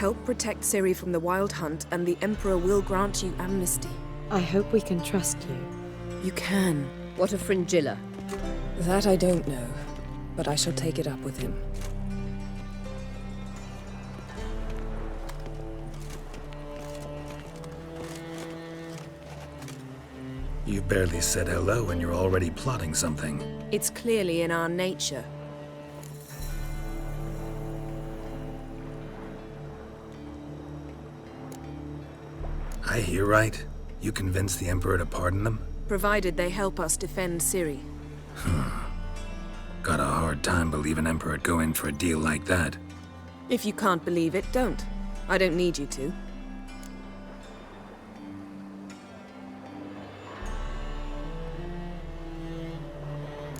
Help protect Ciri from the Wild Hunt, and the Emperor will grant you amnesty. I hope we can trust you. You can. What of Fringilla? That I don't know, but I shall take it up with him. You've barely said hello and you're already plotting something. It's clearly in our nature. I hear right? You convinced the Emperor to pardon them? Provided they help us defend Ciri. Got a hard time believing Emperor'd go in for a deal like that. If you can't believe it, don't. I don't need you to.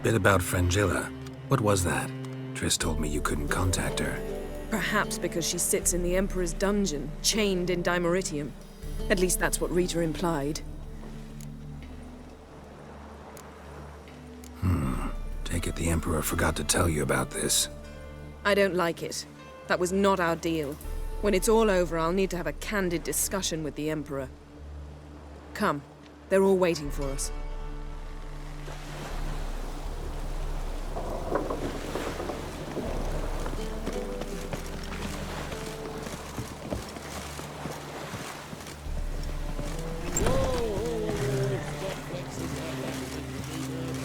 Bit about Fringilla. What was that? Triss told me you couldn't contact her. Perhaps because she sits in the Emperor's dungeon, chained in Dimeritium. At least that's what Rita implied. Take it the Emperor forgot to tell you about this. I don't like it. That was not our deal. When it's all over, I'll need to have a candid discussion with the Emperor. Come. They're all waiting for us.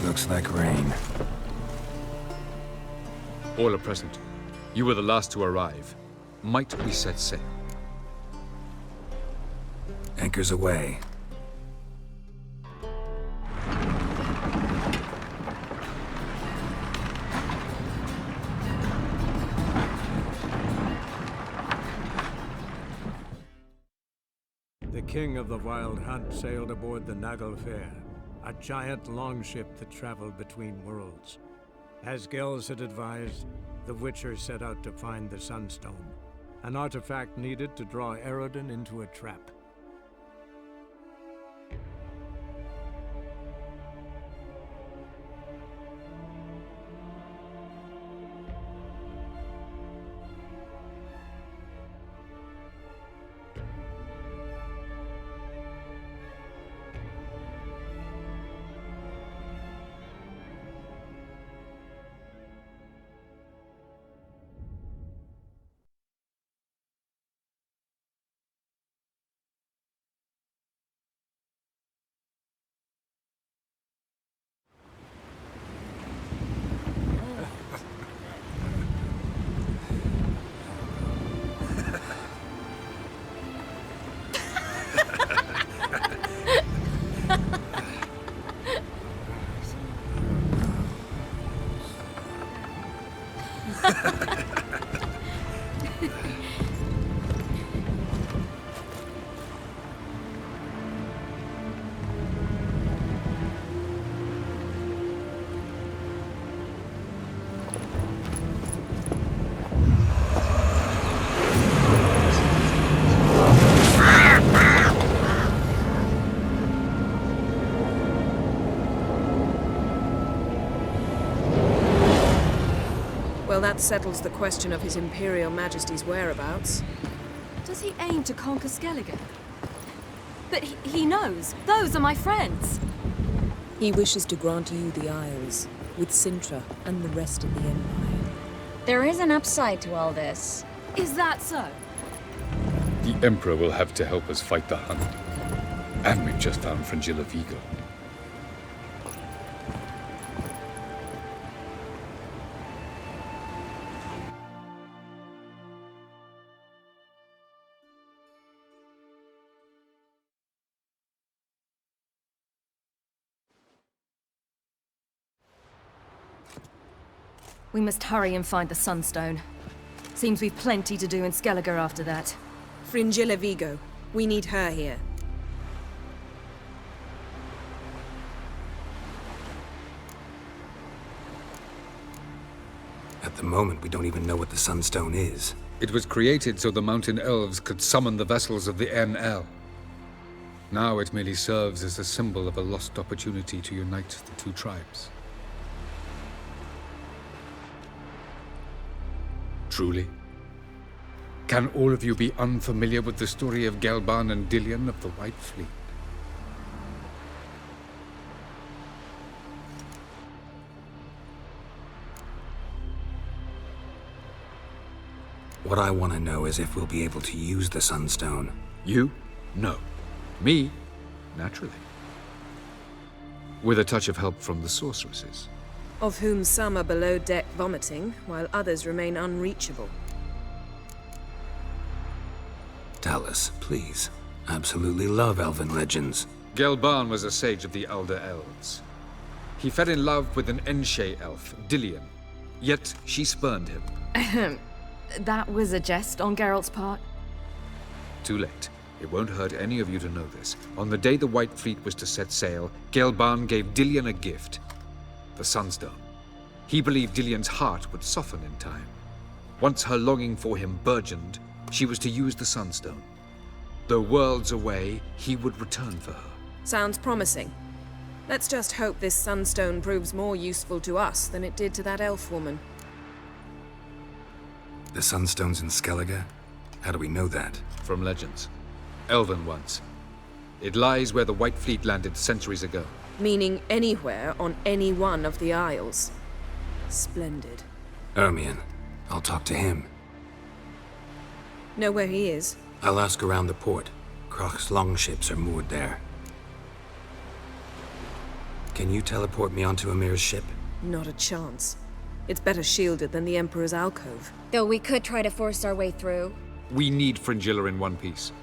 Looks like rain. All are present. You were the last to arrive. Might we set sail? Anchors away. The king of the Wild Hunt sailed aboard the Naglfar, a giant longship that traveled between worlds. As Gels had advised, the Witcher set out to find the Sunstone, an artifact needed to draw Eredin into a trap. Well, that settles the question of His Imperial Majesty's whereabouts. Does he aim to conquer Skellige? But he knows. Those are my friends. He wishes to grant you the Isles, with Sintra and the rest of the Empire. There is an upside to all this. Is that so? The Emperor will have to help us fight the Hunt. And we've just found Fringilla Vigo. We must hurry and find the Sunstone. Seems we've plenty to do in Skellige after that. Fringilla Vigo. We need her here. At the moment, we don't even know what the Sunstone is. It was created so the Mountain Elves could summon the vessels of the NL. Now it merely serves as a symbol of a lost opportunity to unite the two tribes. Truly? Can all of you be unfamiliar with the story of Gelban and Dillion of the White Fleet? What I want to know is if we'll be able to use the Sunstone. You? No. Me? Naturally. With a touch of help from the sorceresses. Of whom some are below deck vomiting, while others remain unreachable. Tell us, please. Absolutely love elven legends. Gelban was a sage of the Elder Elves. He fell in love with an Enshe elf, Dillion. Yet she spurned him. That was a jest on Geralt's part. Too late. It won't hurt any of you to know this. On the day the White Fleet was to set sail, Gelban gave Dillion a gift. The Sunstone. He believed Dillion's heart would soften in time. Once her longing for him burgeoned, she was to use the Sunstone. Though worlds away, he would return for her. Sounds promising. Let's just hope this Sunstone proves more useful to us than it did to that elf woman. The Sunstone's in Skellige? How do we know that? From legends. Elven ones. It lies where the White Fleet landed centuries ago. Meaning anywhere on any one of the Isles. Splendid. Ermion. I'll talk to him. Know where he is? I'll ask around the port. Croc's longships are moored there. Can you teleport me onto Amir's ship? Not a chance. It's better shielded than the Emperor's alcove. Though we could try to force our way through. We need Fringilla in one piece.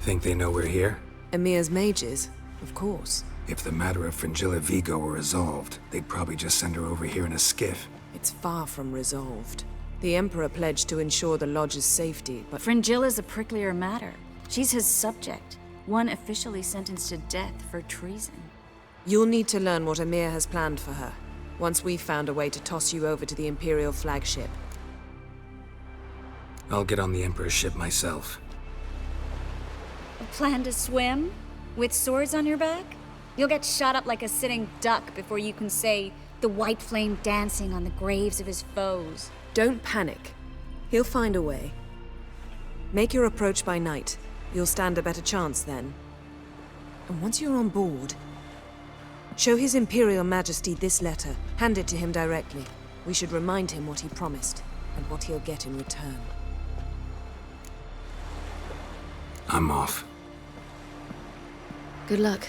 Think they know we're here? Emir's mages, of course. If the matter of Fringilla Vigo were resolved, they'd probably just send her over here in a skiff. It's far from resolved. The Emperor pledged to ensure the Lodge's safety, but Fringilla's a pricklier matter. She's his subject, one officially sentenced to death for treason. you'll need to learn what Emir has planned for her, once we've found a way to toss you over to the Imperial flagship. I'll get on the Emperor's ship myself. A plan to swim? With swords on your back? You'll get shot up like a sitting duck before you can say, the white flame dancing on the graves of his foes. Don't panic. He'll find a way. Make your approach by night. You'll stand a better chance then. And once you're on board, show His Imperial Majesty this letter. Hand it to him directly. We should remind him what he promised, and what he'll get in return. I'm off. Good luck.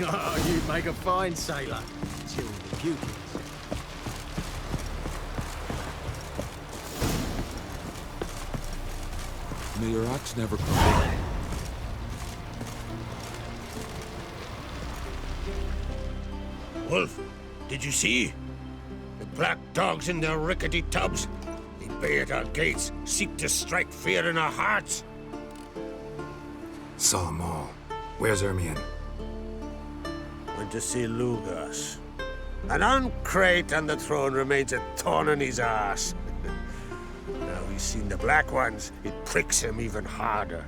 Oh, you make a fine sailor. Till the pupils. May your axe never crumble. Wolf, did you see? The black dogs in their rickety tubs. They bay at our gates, seek to strike fear in our hearts. Saw 'em all. Where's Ermion? Went to see Lugas. An uncrate on the throne remains a thorn in his arse. Now he's seen the Black Ones, it pricks him even harder.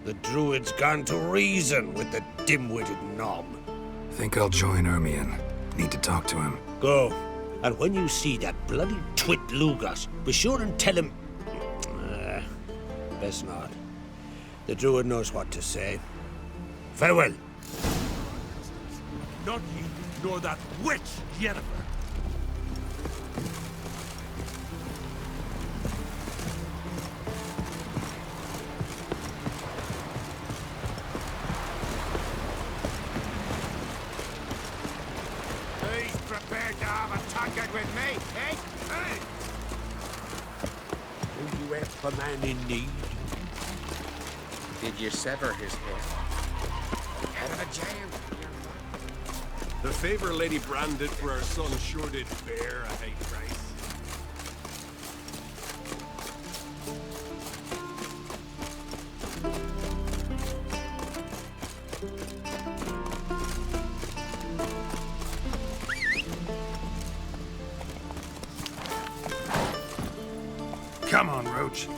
The Druid's gone to reason with the dim-witted knob. Think I'll join Ermion. Need to talk to him. Go. And when you see that bloody twit Lugas, be sure and tell him... best not. The Druid knows what to say. Farewell. Not ye, nor that witch, Yennefer. Who's prepared to have a tankard with me, eh? Hey! Do you help a man in need? Did you sever his head? Head of a giant. The favor Lady Brand did for our son sure did bear a high price. Come on, Roach.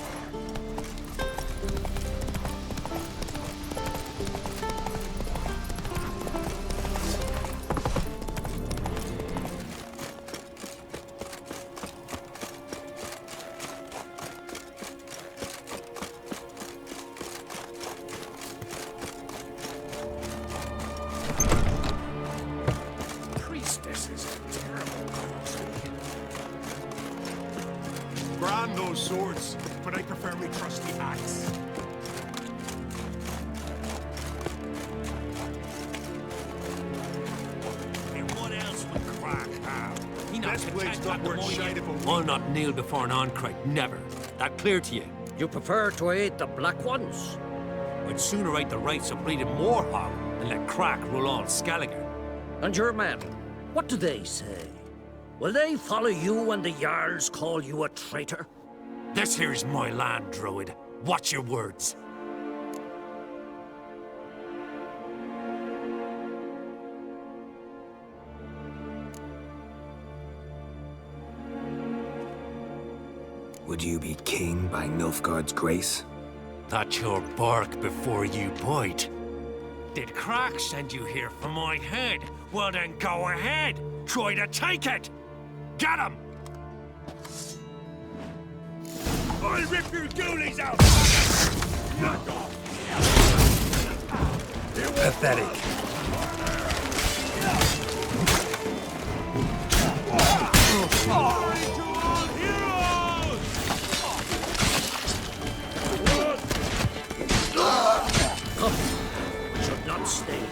Brand those swords, but I prefer me trusty axe. And what else would Crack have? He This blade's not worth shite if a I'll not kneel before an Oncrite, never. That clear to you? You prefer to aid the Black Ones? I'd sooner right the rights of breeding more hog than let Crack rule all Skellige. And your men, what do they say? Will they follow you when the Jarls call you a traitor? This here's my land, Druid. Watch your words. Would you be king by Nilfgaard's grace? That's your bark before you bite. Did Crack send you here for my head? Well then go ahead. Try to take it. Get him! I'll rip your ghoulies out! Pathetic. Come, we should not stay here.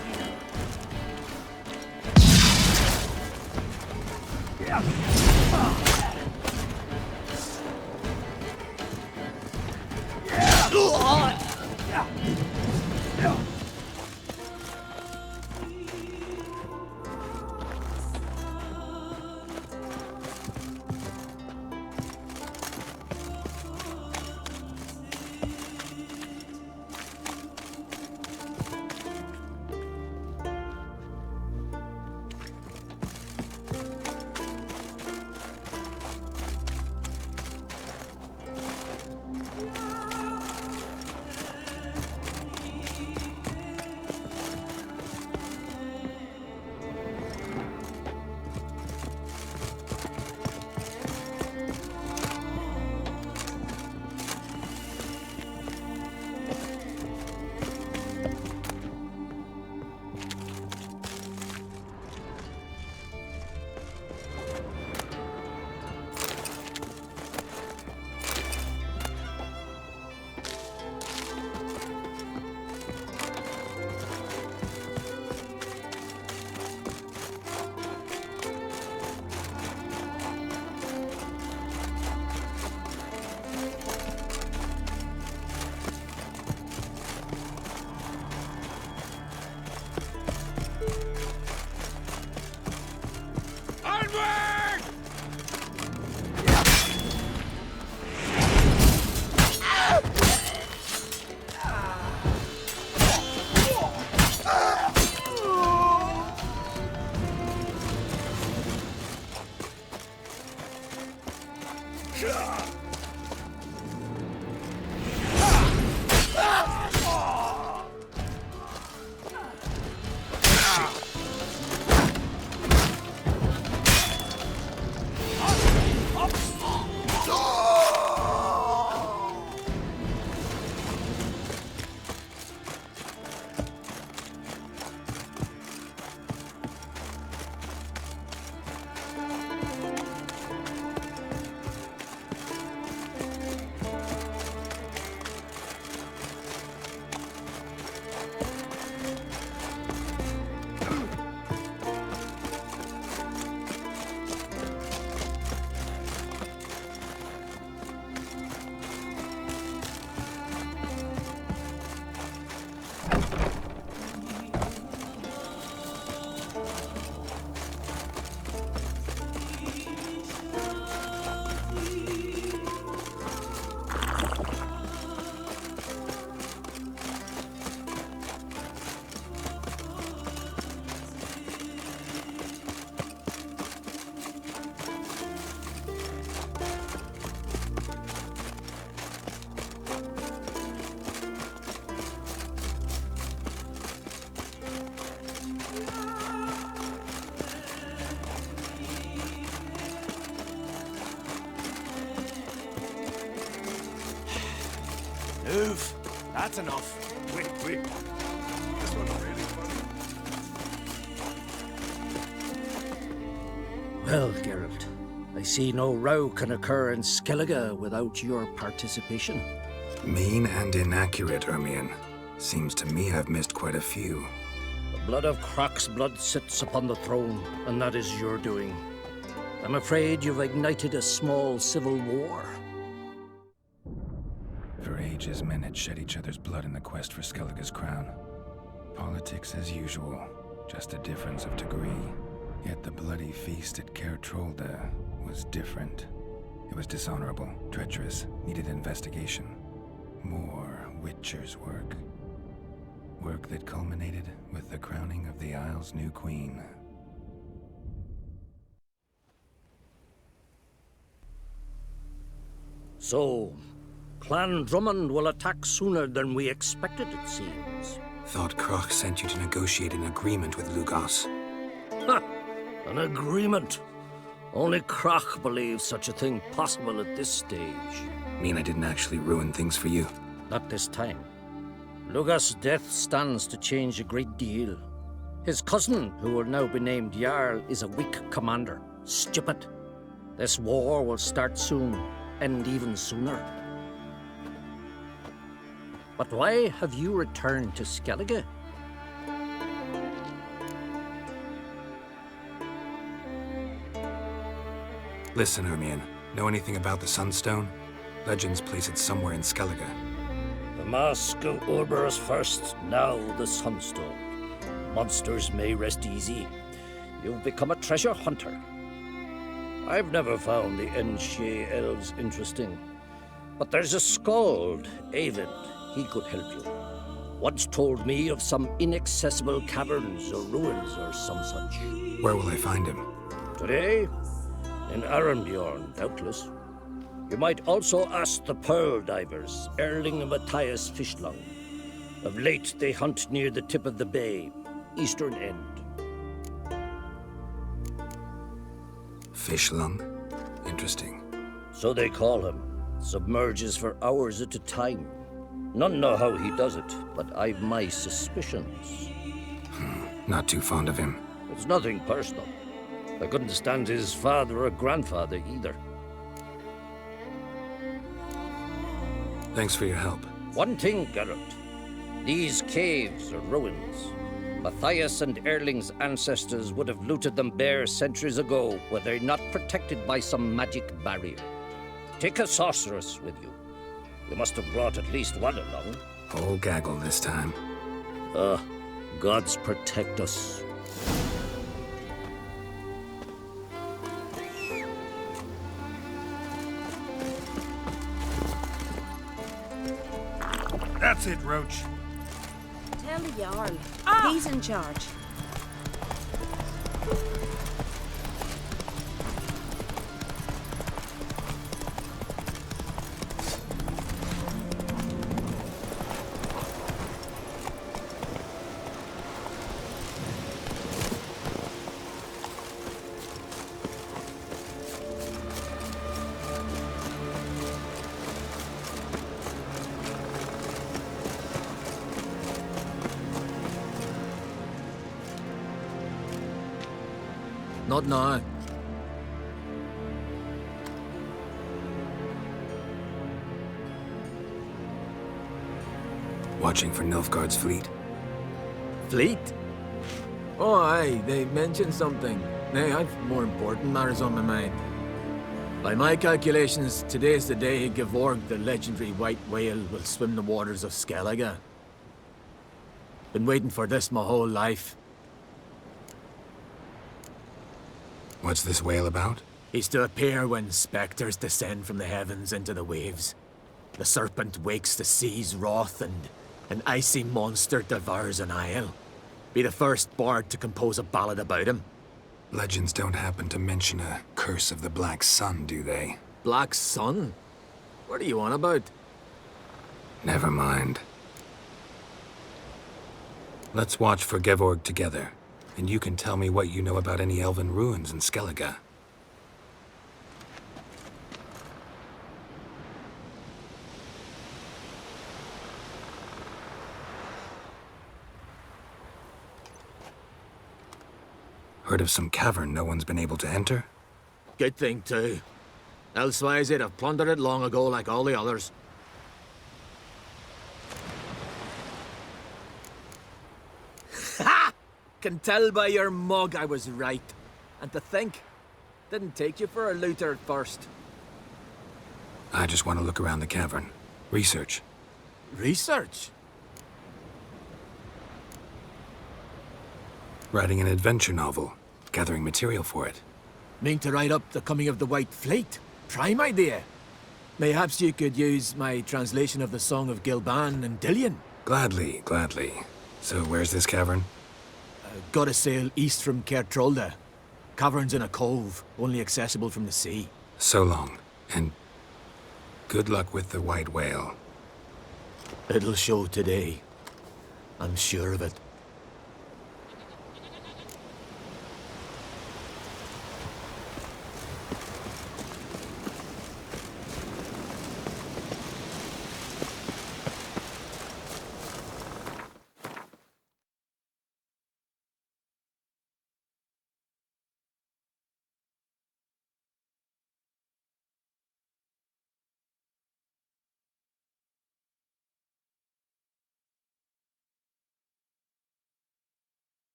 Move. That's enough. Quick. This one's really funny. Well, Geralt, I I see no row can occur in Skellige without your participation. Mean and inaccurate, Ermion. Seems to me I've missed quite a few. The blood of Croc's blood sits upon the throne, and that is your doing. I'm afraid you've ignited a small civil war. For ages, men had shed each other's blood in the quest for Skellige's crown. Politics as usual, just a difference of degree. Yet the bloody feast at Caer Trolda was different. It was dishonorable, treacherous, needed investigation. More Witcher's work. Work that culminated with the crowning of the Isle's new queen. So, Clan Drummond will attack sooner than we expected, it seems. Thought Croc sent you to negotiate an agreement with Lugos. Ha! An agreement? Only Croc believes such a thing possible at this stage. Mean I didn't actually ruin things for you? Not this time. Lugos' death stands to change a great deal. His cousin, who will now be named Jarl, is a weak commander. Stupid. This war will start soon, end even sooner. But why have you returned to Skellige? Listen, Ermion. Know anything about the Sunstone? Legends place it somewhere in Skellige. The Mask of Orberus first, now the Sunstone. Monsters may rest easy. You've become a treasure hunter. I've never found the Enshe elves interesting. But there's a skald, Avid. He could help you. Once told me of some inaccessible caverns or ruins or some such. Where will I find him? Today? In Arenbjorn, doubtless. You might also ask the Pearl Divers, Erling and Matthias Fishlung. Of late, they hunt near the tip of the bay, eastern end. Fishlung? Interesting. So they call him. Submerges for hours at a time. None know how he does it, but I've my suspicions. Not too fond of him. It's nothing personal. I couldn't stand his father or grandfather either. Thanks for your help. One thing, Geralt. These caves are ruins. Matthias and Erling's ancestors would have looted them bare centuries ago were they not protected by some magic barrier. Take a sorceress with you. You must have brought at least one along. Whole gaggle this time. Gods protect us. That's it, Roach. Tell the Jarl. He's in charge. Not now. Watching for Nilfgaard's fleet? Fleet? Oh, aye, they mentioned something. Nay, I've more important matters on my mind. By my calculations, today's the day Gevorg, the legendary white whale, will swim the waters of Skellige. Been waiting for this my whole life. What's this whale about? He's to appear when specters descend from the heavens into the waves. The serpent wakes the sea's wrath and an icy monster devours an isle. Be the first bard to compose a ballad about him. Legends don't happen to mention a curse of the Black Sun, do they? Black Sun? What are you on about? Never mind. Let's watch for Gevorg together, and you can tell me what you know about any elven ruins in Skellige. Heard of some cavern no one's been able to enter? Good thing, too. Elsewise, they'd have plundered it long ago like all the others. Ha! Can tell by your mug I was right. And to think, didn't take you for a looter at first. I just want to look around the cavern. Research. Research? Writing an adventure novel. Gathering material for it. Mean to write up the coming of the White Fleet? Prime idea. Mayhaps you could use my translation of the Song of Gilban and Dillion. Gladly, gladly. So where's this cavern? Gotta sail east from Caer Trolda. Cavern's in a cove, only accessible from the sea. So long, and good luck with the white whale. It'll show today. I'm sure of it.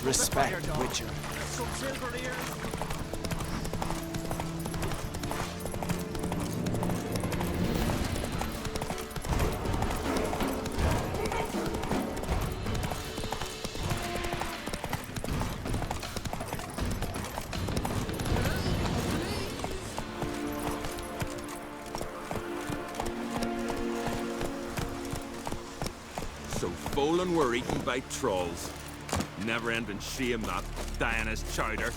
Respect, Witcher. So Folan were eaten by trolls. Never ending shame that, Diana's chowder.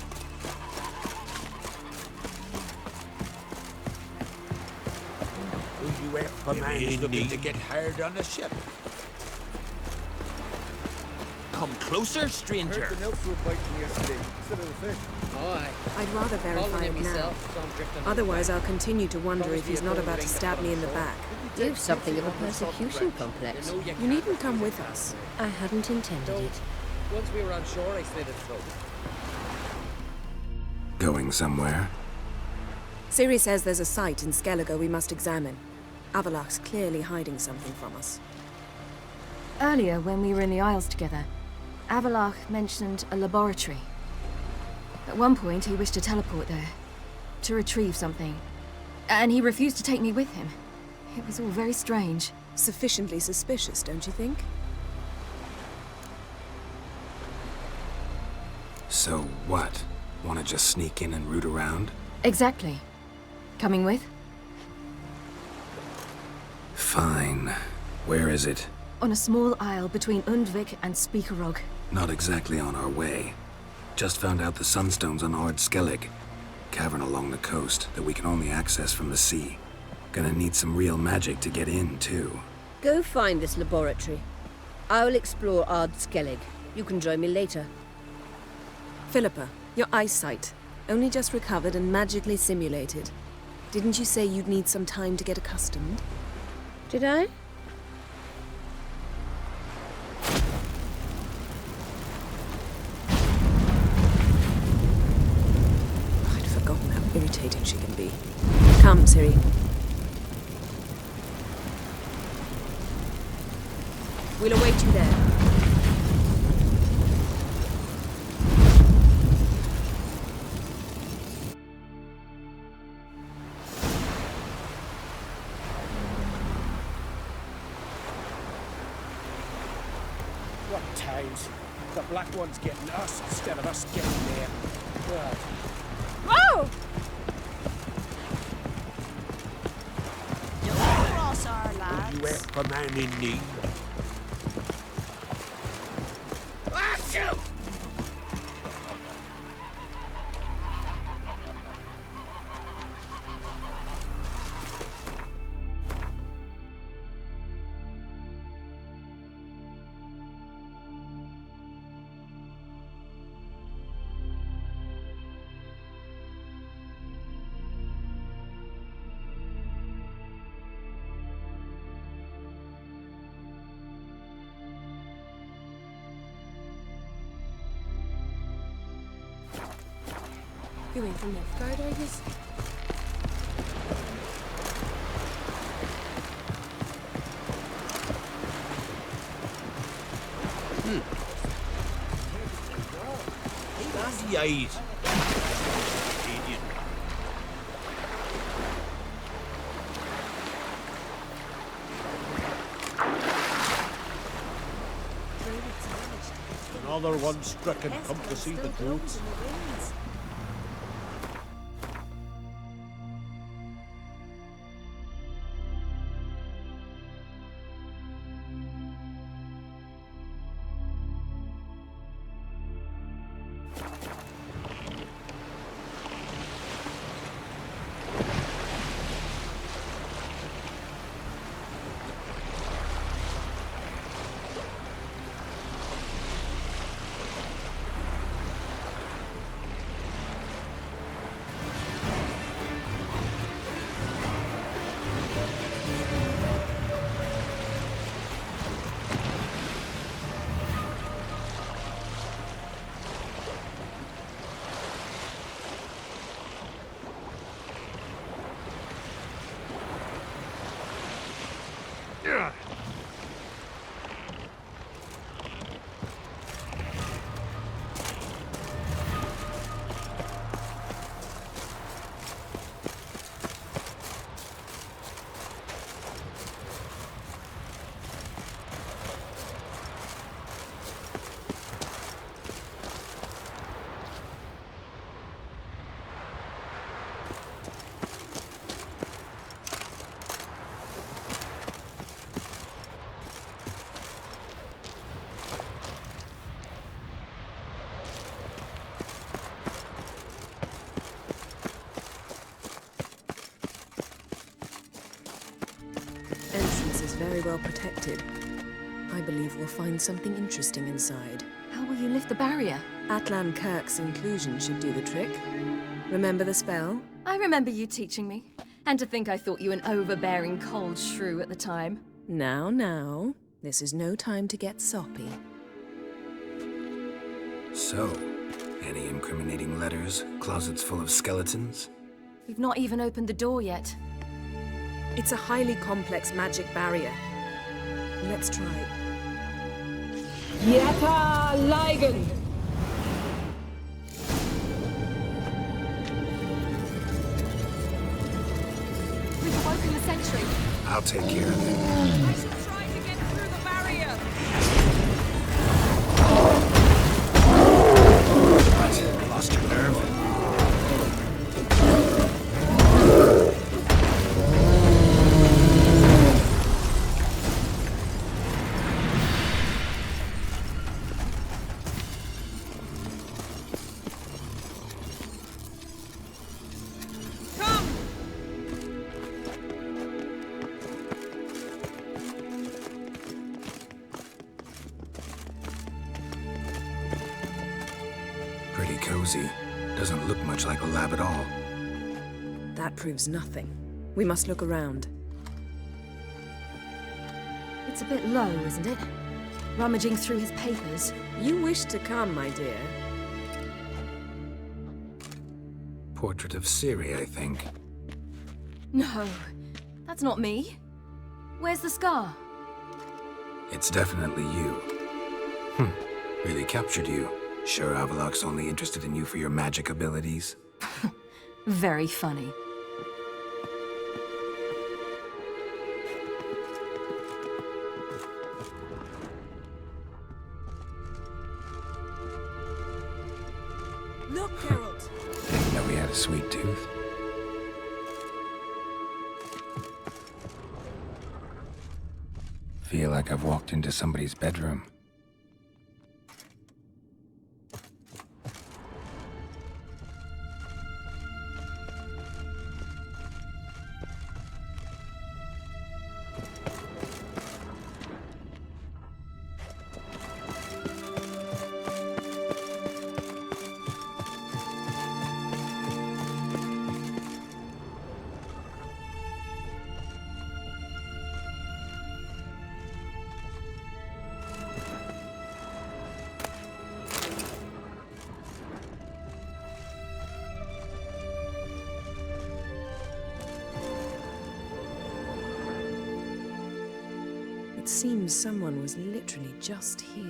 You were commands looking to get hired on the ship. Come closer, stranger. I'd rather verify it now. Otherwise, I'll continue to wonder if he's not about to stab me in the back. You've something of a persecution complex. You needn't come with us. I hadn't intended it. Once we were on shore, I slid it through. Going somewhere? Ciri says there's a site in Skellige we must examine. AVALLAC'H'S clearly hiding something from us. Earlier, when we were in the Isles together, AVALLAC'H mentioned a laboratory. At one point, he wished to teleport there, to retrieve something. And he refused to take me with him. It was all very strange. Sufficiently suspicious, don't you think? So what? Want to just sneak in and root around? Exactly. Coming with? Fine. Where is it? On a small isle between Undvik and Speakerog. Not exactly on our way. Just found out the sunstone's on Ard Skellig. Cavern along the coast that we can only access from the sea. Gonna need some real magic to get in, too. Go find this laboratory. I'll explore Ard Skellig. You can join me later. Philippa, your eyesight. Only just recovered and magically simulated. Didn't you say you'd need some time to get accustomed? Did I? I'd forgotten how irritating she can Come, Ciri. We'll await you there. What times? The Black One's getting us instead of us getting them. God. Whoa! Don't cross our lads. You wait for man in need. Achoo! You ain't from Nilfgaard, are you? That's the eyes. Idiot. Another one stricken, come to see the goats. Very well protected. I believe we'll find something interesting inside. How will you lift the barrier? Atlan Kirk's inclusion should do the trick. Remember the spell? I remember you teaching me. And to think I thought you an overbearing cold shrew at the time. Now. This is no time to get soppy. So, any incriminating letters? Closets full of skeletons? We've not even opened the door yet. It's a highly complex magic barrier. Let's try. Yeta Ligen! We've awoken the sentry. I'll take care of it. I shall try to get through the barrier! What? Lost your nerve? Pretty cozy. Doesn't look much like a lab at all. That proves nothing. We must look around. It's a bit low, isn't it? Rummaging through his papers. You wish to come, my dear. Portrait of Ciri, I think. No, that's not me. Where's the scar? It's definitely you. Really captured you. Sure AVALLAC'H'S only interested in you for your magic abilities? Very funny. Look, Geralt! Didn't know he had a sweet tooth. Feel like I've walked into somebody's bedroom. It seems someone was literally just here.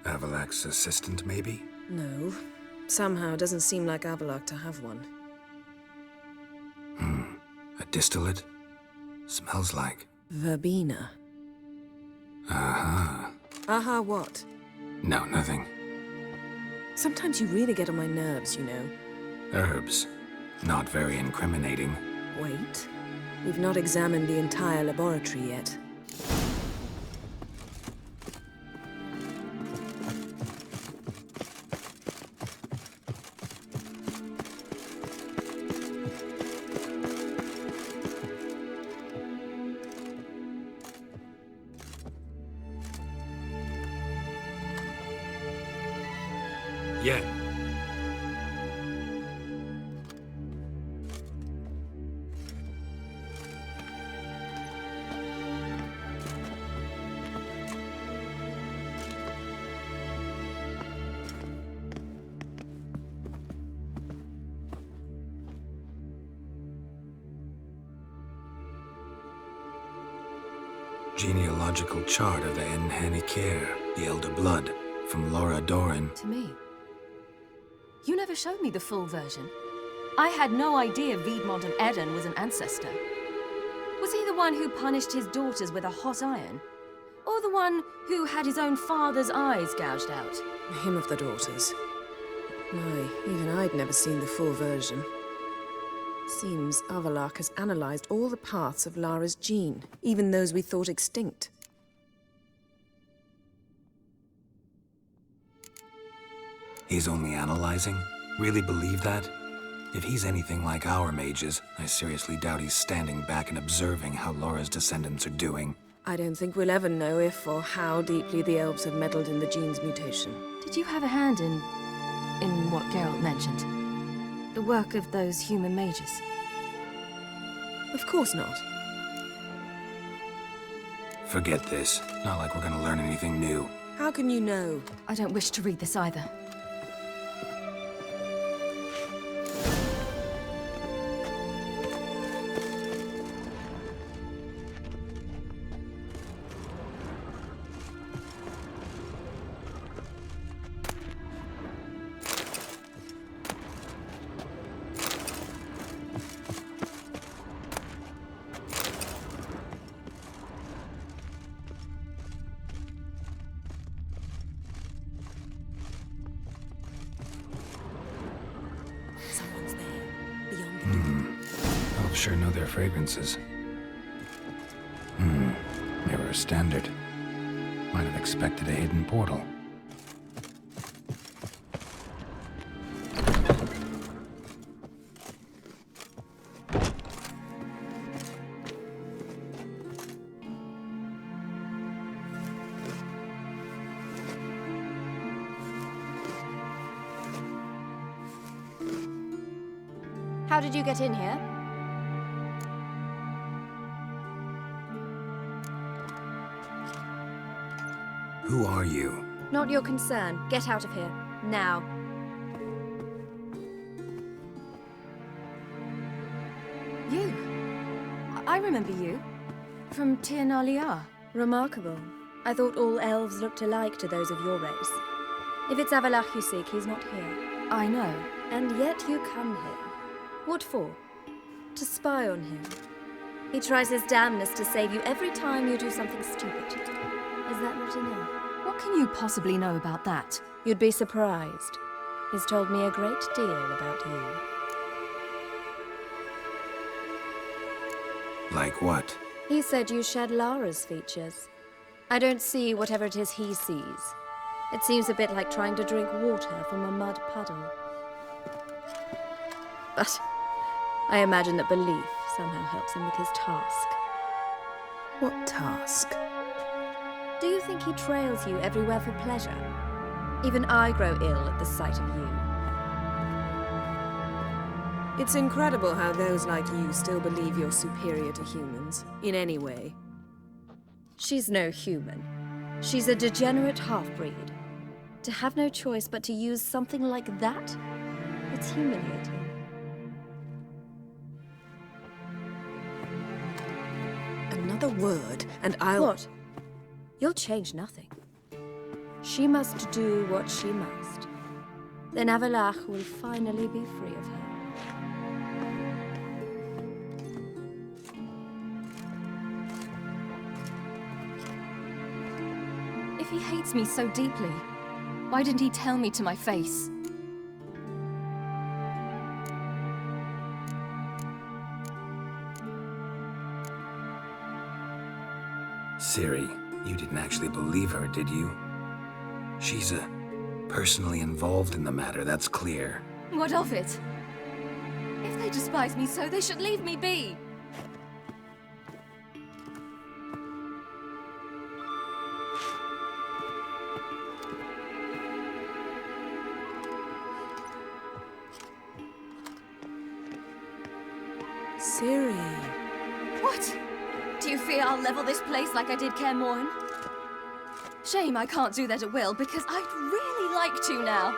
AVALLAC'H'S assistant, maybe? No. Somehow it doesn't seem like AVALLAC'H to have one. A distillate? Smells like... Verbena. Aha. Aha what? No, nothing. Sometimes you really get on my nerves, you know. Herbs. Not very incriminating. Wait. We've not examined the entire laboratory yet. Yeah. Genealogical chart of the Enhanikir, the Elder Blood, from Laura Doran. To me. You never showed me the full version. I had no idea Viedmont of Eden was an ancestor. Was he the one who punished his daughters with a hot iron? Or the one who had his own father's eyes gouged out? Him of the daughters. My, even I'd never seen the full version. Seems AVALLAC'H has analyzed all the paths of Lara's gene, even those we thought extinct. He's only analyzing? Really believe that? If he's anything like our mages, I seriously doubt he's standing back and observing how Laura's descendants are doing. I don't think we'll ever know if or how deeply the elves have meddled in the gene's mutation. Did you have a hand in what Geralt mentioned? The work of those human mages? Of course not. Forget this. Not like we're gonna learn anything new. How can you know? I don't wish to read this either. Someone's there, beyond the door. Elves sure know their fragrances. Mirror standard. Might have expected a hidden portal. How did you get in here? Who are you? Not your concern. Get out of here. Now. I remember you. From Tir na Liar. Remarkable. I thought all elves looked alike to those of your race. If it's Avallac'h you seek, he's not here. I know. And yet you come here. What for? To spy on him. He tries his damnedest to save you every time you do something stupid. Is that not enough? What can you possibly know about that? You'd be surprised. He's told me a great deal about you. Like what? He said you shared Lara's features. I don't see whatever it is he sees. It seems a bit like trying to drink water from a mud puddle. But I imagine that belief somehow helps him with his task. What task? Do you think he trails you everywhere for pleasure? Even I grow ill at the sight of you. It's incredible how those like you still believe you're superior to humans, in any way. She's no human. She's a degenerate half-breed. To have no choice but to use something like that? It's humiliating. Another word, and I'll... What? You'll change nothing. She must do what she must. Then Avallac'h will finally be free of her. If he hates me so deeply, why didn't he tell me to my face? Ciri, you didn't actually believe her, did you? She's personally involved in the matter, that's clear. What of it? If they despise me so, they should leave me be. Ciri. What? Do you fear I'll level this place like I did Kaer Morhen? Shame I can't do that at will, because I'd really like to now.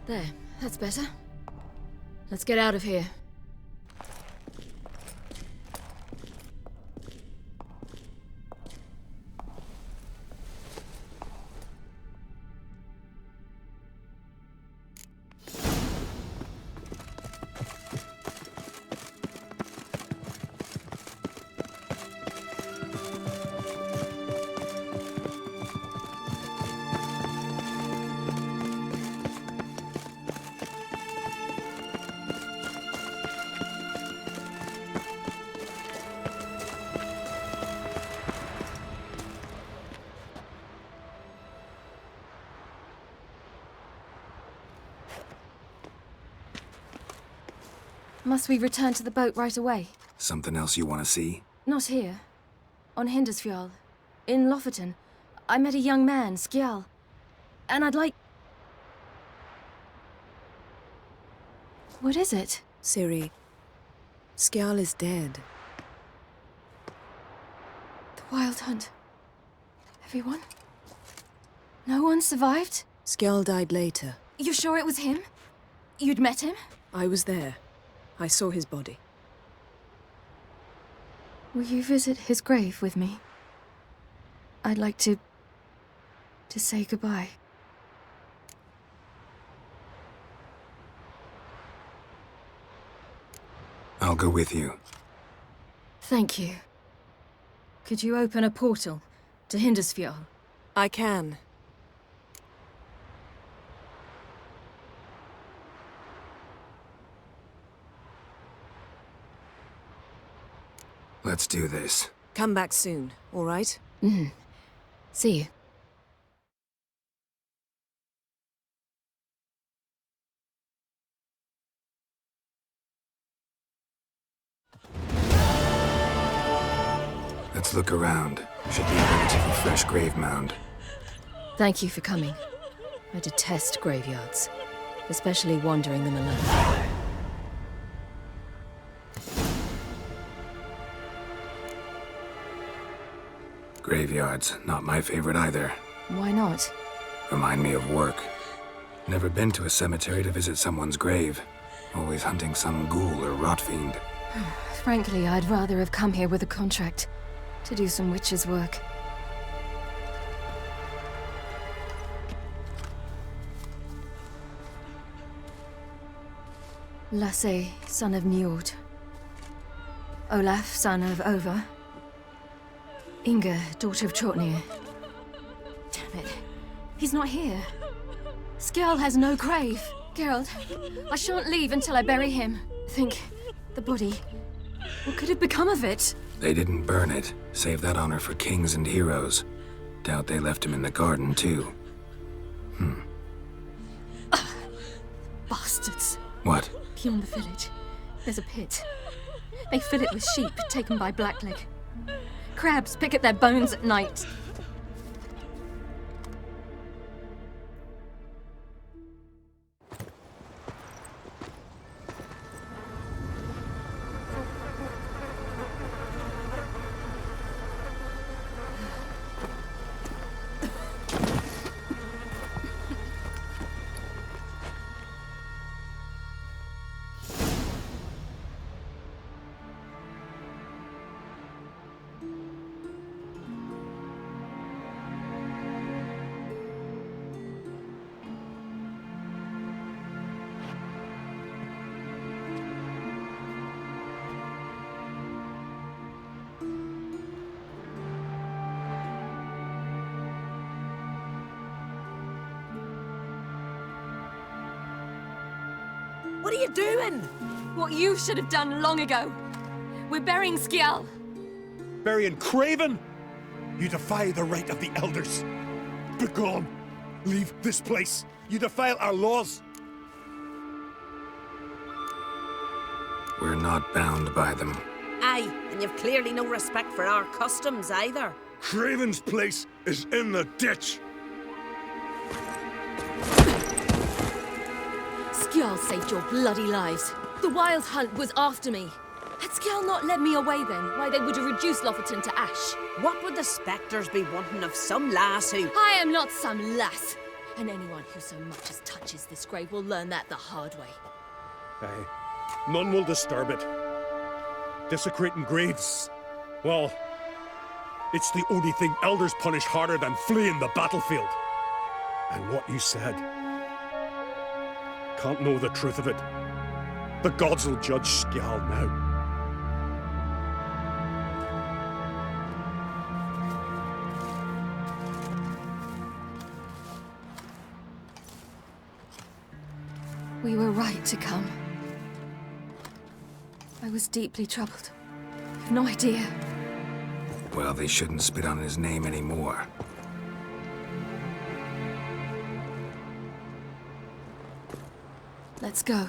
There, that's better. Let's get out of here. Must we return to the boat right away? Something else you want to see? Not here. On Hindersfjall. In Lofoten. I met a young man, Skjal. And I'd like... What is it? Ciri, Skjal is dead. The Wild Hunt. Everyone? No one survived? Skjal died later. You sure it was him? You'd met him? I was there. I saw his body. Will you visit his grave with me? I'd like to say goodbye. I'll go with you. Thank you. Could you open a portal to Hindersfjall? I can. Let's do this. Come back soon, all right? See you. Let's look around. Should be a relatively fresh grave mound. Thank you for coming. I detest graveyards, especially wandering them alone. Graveyards, not my favorite either. Why not? Remind me of work. Never been to a cemetery to visit someone's grave. Always hunting some ghoul or rot fiend. Frankly, I'd rather have come here with a contract to do some witch's work. Lasse, son of Njord. Olaf, son of Over. Inga, daughter of Trotnir. Damn it. He's not here. Skjal has no grave. Geralt, I shan't leave until I bury him. Think, the body. What could have become of it? They didn't burn it. Save that honor for kings and heroes. Doubt they left him in the garden, too. Bastards. What? Beyond the village, there's a pit. They fill it with sheep taken by Blackleg. Crabs pick at their bones at night. What are you doing? What you should have done long ago. We're burying Skjal. Burying Craven? You defy the right of the elders. Begone! Leave this place. You defile our laws. We're not bound by them. Aye, and you've clearly no respect for our customs either. Craven's place is in the ditch. Skjal saved your bloody lives. The Wild Hunt was after me. Had Skjal not led me away then, why they would have reduced Lofoten to ash. What would the spectres be wanting of some lass who... I am not some lass. And anyone who so much as touches this grave will learn that the hard way. Aye. None will disturb it. Desecrating graves. Well, it's the only thing elders punish harder than fleeing the battlefield. And what you said. Can't know the truth of it. The gods will judge Skjal now. We were right to come. I was deeply troubled. You've no idea. Well, they shouldn't spit on his name anymore. Let's go.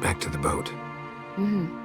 Back to the boat. Mm-hmm.